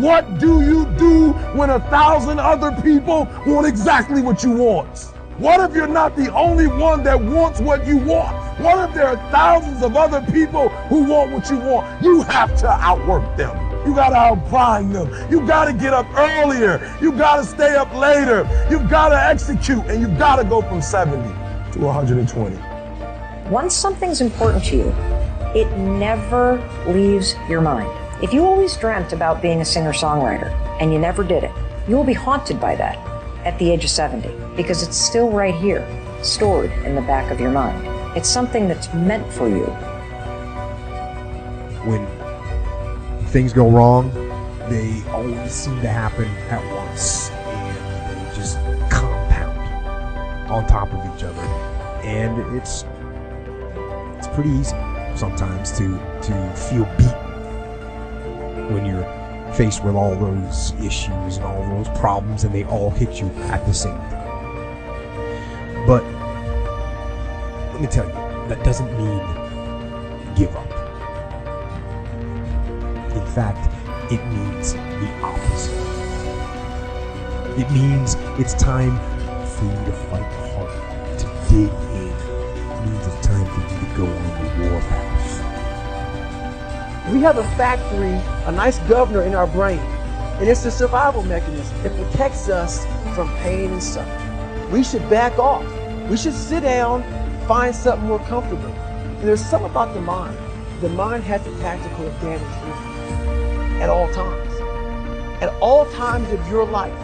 What do you do when 1,000 other people want exactly what you want? What if you're not the only one that wants what you want? What if there are thousands of other people who want what you want? You have to outwork them. You gotta outgrind them. You gotta get up earlier. You gotta stay up later. You gotta execute, and you gotta go from 70 to 120. Once something's important to you, it never leaves your mind. If you always dreamt about being a singer-songwriter and you never did it, you will be haunted by that at the age of 70, because it's still right here, stored in the back of your mind. It's something that's meant for you. When things go wrong, they always seem to happen at once, and they just compound on top of each other. And it's pretty easy sometimes to feel beat when you're faced with all those issues and all those problems, and they all hit you at the same time. But let me tell you, that doesn't mean give up. In fact, it means the opposite. It means it's time for you to fight hard, to dig in. It means it's time for you to go on the warpath. We have a factory, a nice governor in our brain, and it's a survival mechanism. It protects us from pain and suffering. We should back off. We should sit down, find something more comfortable. And there's something about the mind. The mind has a tactical advantage at all times. At all times of your life,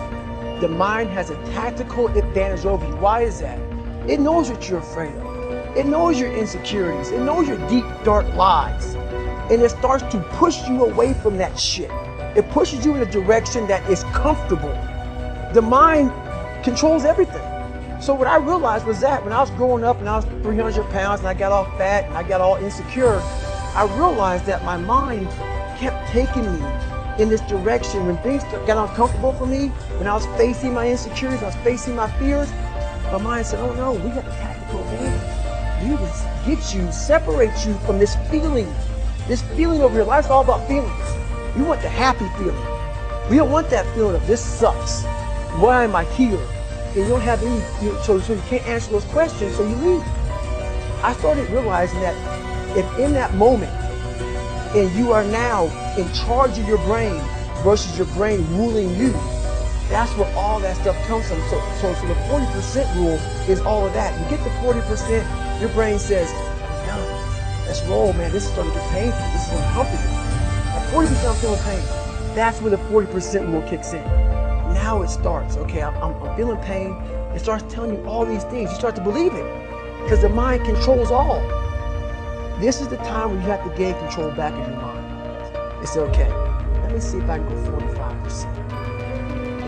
the mind has a tactical advantage over you. Why is that? It knows what you're afraid of. It knows your insecurities. It knows your deep, dark lies. And it starts to push you away from that shit. It pushes you in a direction that is comfortable. The mind controls everything. So what I realized was that when I was growing up and I was 300 pounds and I got all fat and I got all insecure, I realized that my mind kept taking me in this direction. When things got uncomfortable for me, when I was facing my insecurities, I was facing my fears, my mind said, oh no, we got the tactical advantage. We just get you, separate you from this feeling. This feeling over here, life's all about feelings. We want the happy feeling. We don't want that feeling of this sucks. Why am I here? And you don't have any, so you can't answer those questions, so you leave. I started realizing that if in that moment, and you are now in charge of your brain versus your brain ruling you, that's where all that stuff comes from. So the 40% rule is all of that. You get to 40%, your brain says, no. Let's roll, man. This is starting to get painful. This is uncomfortable. At 40% I'm feeling pain. That's where the 40% rule kicks in. Now it starts. Okay, I'm feeling pain. It starts telling you all these things. You start to believe it because the mind controls all. This is the time when you have to gain control back of your mind. It's okay. Let me see if I can go 45%.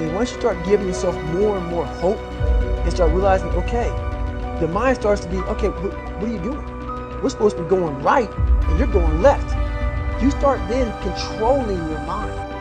And once you start giving yourself more and more hope and start realizing, okay, the mind starts to be, okay, what are you doing? We're supposed to be going right, and you're going left. You start then controlling your mind.